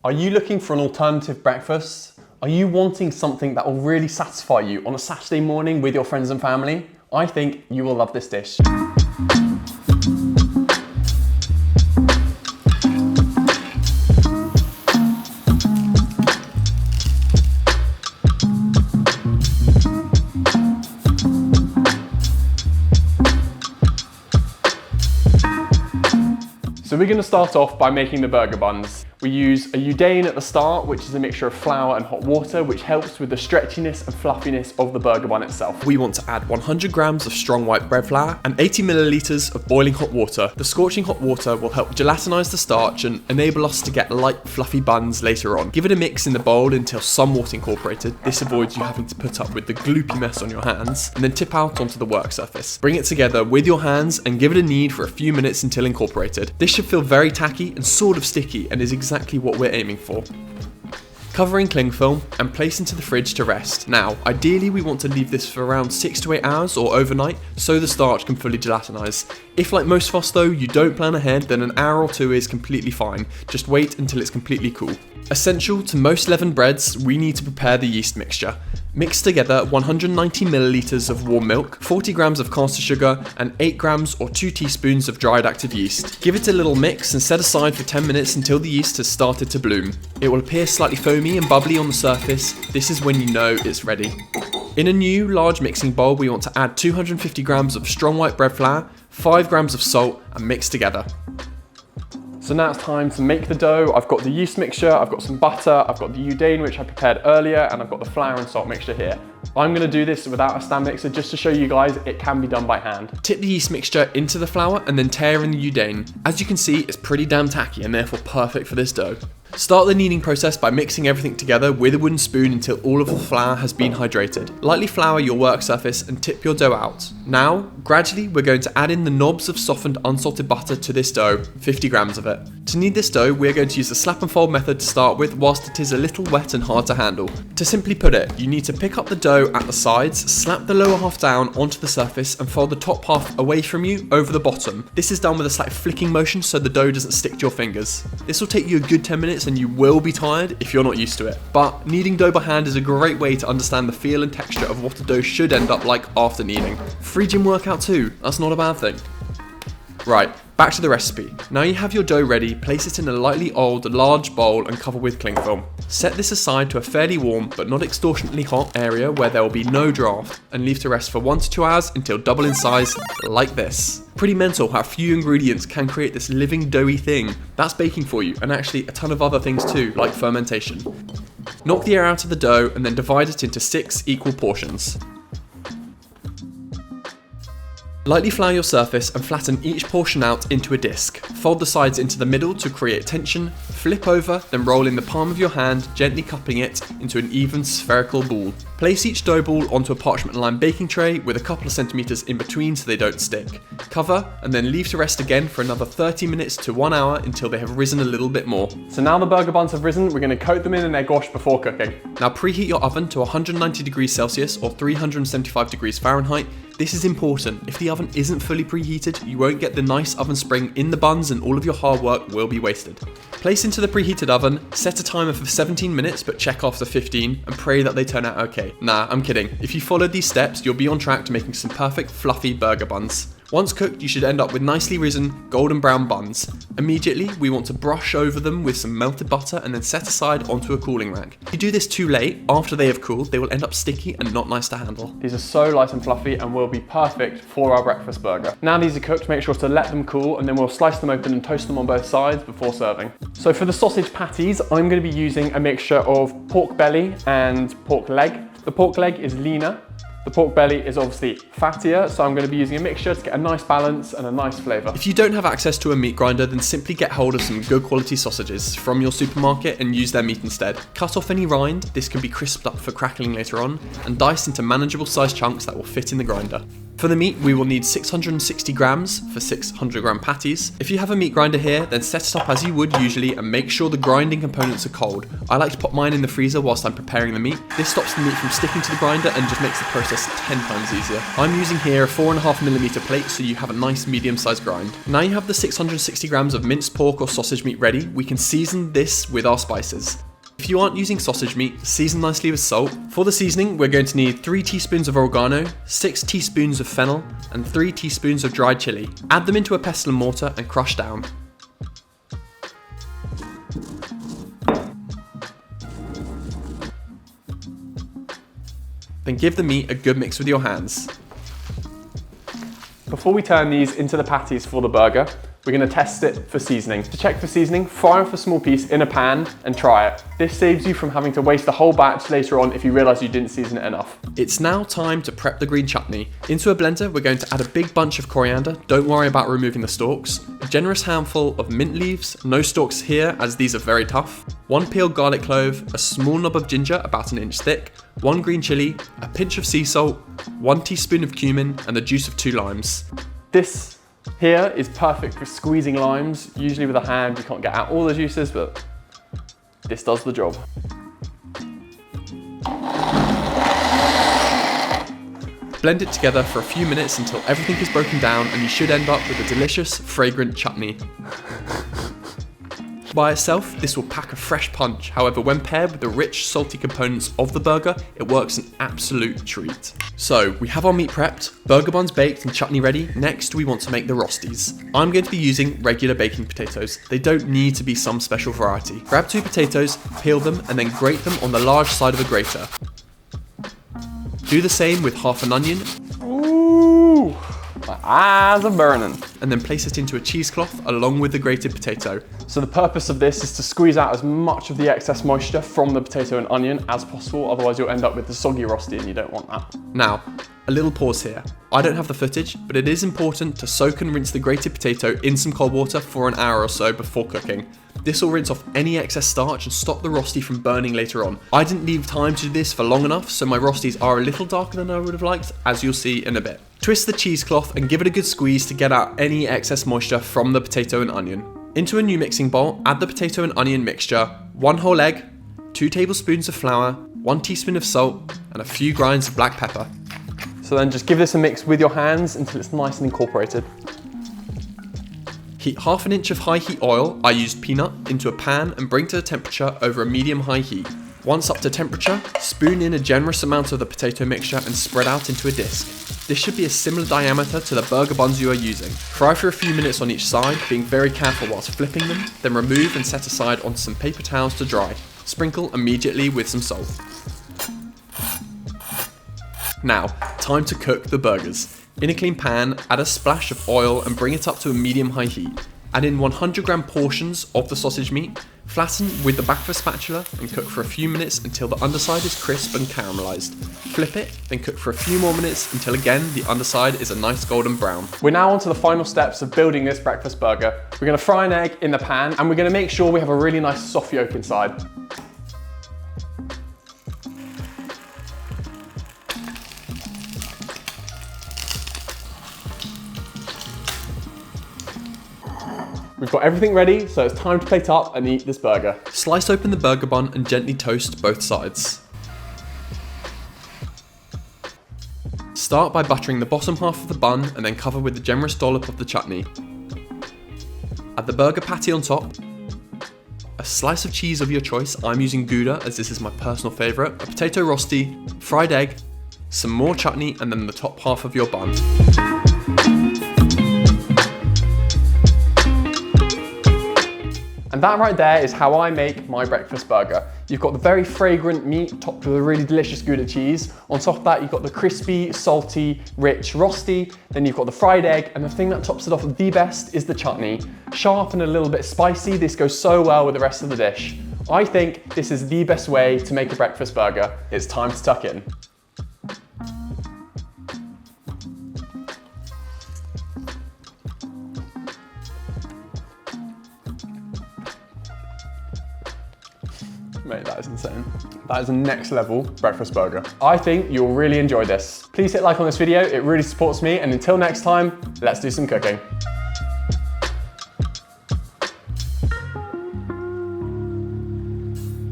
Are you looking for an alternative breakfast? Are you wanting something that will really satisfy you on a Saturday morning with your friends and family? I think you will love this dish. So we're going to start off by making the burger buns. We use a Yudane at the start, which is a mixture of flour and hot water, which helps with the stretchiness and fluffiness of the burger bun itself. We want to add 100 grams of strong white bread flour and 80 milliliters of boiling hot water. The scorching hot water will help gelatinize the starch and enable us to get light, fluffy buns later on. Give it a mix in the bowl until some water incorporated. This avoids you having to put up with the gloopy mess on your hands, and then tip out onto the work surface. Bring it together with your hands and give it a knead for a few minutes until incorporated. This should feel very tacky and sort of sticky and is exactly what we're aiming for. Cover in cling film and place into the fridge to rest. Now, ideally we want to leave this for around 6 to 8 hours or overnight so the starch can fully gelatinize. If like most of us though, you don't plan ahead, then an hour or two is completely fine. Just wait until it's completely cool. Essential to most leavened breads, we need to prepare the yeast mixture. Mix together 190 milliliters of warm milk, 40 grams of caster sugar, and 8 grams or 2 teaspoons of dried active yeast. Give it a little mix and set aside for 10 minutes until the yeast has started to bloom. It will appear slightly foamy and bubbly on the surface. This is when you know it's ready. In a new large mixing bowl, we want to add 250 grams of strong white bread flour, 5 grams of salt, and mix together. So now it's time to make the dough. I've got the yeast mixture, I've got some butter, I've got the Yudane which I prepared earlier, and I've got the flour and salt mixture here. I'm going to do this without a stand mixer just to show you guys it can be done by hand. Tip the yeast mixture into the flour and then tear in the Yudane. As you can see, it's pretty damn tacky and therefore perfect for this dough. Start the kneading process by mixing everything together with a wooden spoon until all of the flour has been hydrated. Lightly flour your work surface and tip your dough out. Now, gradually we're going to add in the knobs of softened unsalted butter to this dough, 50 grams of it. To knead this dough, we're going to use the slap and fold method to start with whilst it is a little wet and hard to handle. To simply put it, you need to pick up the dough at the sides, slap the lower half down onto the surface and fold the top half away from you over the bottom. This is done with a slight flicking motion so the dough doesn't stick to your fingers. This will take you a good 10 minutes and you will be tired if you're not used to it. But kneading dough by hand is a great way to understand the feel and texture of what a dough should end up like after kneading. Free gym workout too, that's not a bad thing. Right, back to the recipe. Now you have your dough ready, place it in a lightly oiled large bowl and cover with cling film. Set this aside to a fairly warm but not extortionately hot area where there will be no draft, and leave to rest for 1 to 2 hours until double in size, like this. Pretty mental how few ingredients can create this living doughy thing. That's baking for you, and actually a ton of other things too, like fermentation. Knock the air out of the dough and then divide it into 6 equal portions. Lightly flour your surface and flatten each portion out into a disc. Fold the sides into the middle to create tension, flip over, then roll in the palm of your hand, gently cupping it into an even spherical ball. Place each dough ball onto a parchment-lined baking tray with a couple of centimeters in between so they don't stick. Cover and then leave to rest again for another 30 minutes to 1 hour until they have risen a little bit more. So now the burger buns have risen, we're going to coat them in an egg wash before cooking. Now preheat your oven to 190 degrees Celsius or 375 degrees Fahrenheit. This is important. If the oven isn't fully preheated, you won't get the nice oven spring in the buns and all of your hard work will be wasted. Place into the preheated oven, set a timer for 17 minutes but check after 15 and pray that they turn out okay. Nah, I'm kidding. If you follow these steps, you'll be on track to making some perfect fluffy burger buns. Once cooked, you should end up with nicely risen golden brown buns. Immediately, we want to brush over them with some melted butter and then set aside onto a cooling rack. If you do this too late, after they have cooled, they will end up sticky and not nice to handle. These are so light and fluffy and will be perfect for our breakfast burger. Now these are cooked, make sure to let them cool and then we'll slice them open and toast them on both sides before serving. So for the sausage patties, I'm going to be using a mixture of pork belly and pork leg. The pork leg is leaner. The pork belly is obviously fattier, so I'm going to be using a mixture to get a nice balance and a nice flavour. If you don't have access to a meat grinder, then simply get hold of some good quality sausages from your supermarket and use their meat instead. Cut off any rind, this can be crisped up for crackling later on, and dice into manageable sized chunks that will fit in the grinder. For the meat, we will need 660 grams for 600 gram patties. If you have a meat grinder here, then set it up as you would usually and make sure the grinding components are cold. I like to pop mine in the freezer whilst I'm preparing the meat. This stops the meat from sticking to the grinder and just makes the process 10 times easier. I'm using here a 4.5mm plate so you have a nice medium-sized grind. Now you have the 660 grams of minced pork or sausage meat ready, we can season this with our spices. If you aren't using sausage meat, season nicely with salt. For the seasoning, we're going to need 3 teaspoons of oregano, 6 teaspoons of fennel, and 3 teaspoons of dried chili. Add them into a pestle and mortar and crush down. Then give the meat a good mix with your hands. Before we turn these into the patties for the burger, we're going to test it for seasoning. To check for seasoning, fry off a small piece in a pan and try it. This saves you from having to waste the whole batch later on if you realise you didn't season it enough. It's now time to prep the green chutney. Into a blender, we're going to add a big bunch of coriander. Don't worry about removing the stalks. A generous handful of mint leaves, no stalks here as these are very tough. 1 peeled garlic clove, a small knob of ginger about an inch thick, 1 green chilli, a pinch of sea salt, 1 teaspoon of cumin, and the juice of 2 limes. This here is perfect for squeezing limes. Usually with a hand you can't get out all the juices, but this does the job. Blend it together for a few minutes until everything is broken down and you should end up with a delicious, fragrant chutney. By itself, this will pack a fresh punch. However, when paired with the rich, salty components of the burger, it works an absolute treat. So, we have our meat prepped, burger buns baked and chutney ready. Next, we want to make the rosties. I'm going to be using regular baking potatoes. They don't need to be some special variety. Grab 2 potatoes, peel them, and then grate them on the large side of a grater. Do the same with half an onion. Ooh, my eyes are burning. And then place it into a cheesecloth along with the grated potato. So the purpose of this is to squeeze out as much of the excess moisture from the potato and onion as possible, otherwise you'll end up with the soggy rostie and you don't want that. Now, a little pause here. I don't have the footage, but it is important to soak and rinse the grated potato in some cold water for an hour or so before cooking. This will rinse off any excess starch and stop the rostie from burning later on. I didn't leave time to do this for long enough, so my rosties are a little darker than I would have liked, as you'll see in a bit. Twist the cheesecloth and give it a good squeeze to get out any excess moisture from the potato and onion. Into a new mixing bowl, add the potato and onion mixture, 1 whole egg, 2 tablespoons of flour, 1 teaspoon of salt, and a few grinds of black pepper. So then just give this a mix with your hands until it's nice and incorporated. Heat half an inch of high heat oil, I used peanut, into a pan and bring to the temperature over a medium-high heat. Once up to temperature, spoon in a generous amount of the potato mixture and spread out into a disc. This should be a similar diameter to the burger buns you are using. Fry for a few minutes on each side, being very careful whilst flipping them, then remove and set aside on some paper towels to dry. Sprinkle immediately with some salt. Now, time to cook the burgers. In a clean pan, add a splash of oil and bring it up to a medium-high heat. Add in 100 gram portions of the sausage meat, flatten with the back of a spatula and cook for a few minutes until the underside is crisp and caramelized. Flip it, then cook for a few more minutes until again the underside is a nice golden brown. We're now on to the final steps of building this breakfast burger. We're going to fry an egg in the pan and we're going to make sure we have a really nice soft yolk inside. We've got everything ready, so it's time to plate up and eat this burger. Slice open the burger bun and gently toast both sides. Start by buttering the bottom half of the bun and then cover with a generous dollop of the chutney. Add the burger patty on top. A slice of cheese of your choice, I'm using Gouda as this is my personal favourite, a potato rosti, fried egg, some more chutney and then the top half of your bun. And that right there is how I make my breakfast burger. You've got the very fragrant meat topped with a really delicious Gouda cheese. On top of that, you've got the crispy, salty, rich rosti. Then you've got the fried egg, and the thing that tops it off the best is the chutney. Sharp and a little bit spicy, this goes so well with the rest of the dish. I think this is the best way to make a breakfast burger. It's time to tuck in. Mate, that is insane. That is a next level breakfast burger. I think you'll really enjoy this. Please hit like on this video, it really supports me, and until next time, let's do some cooking.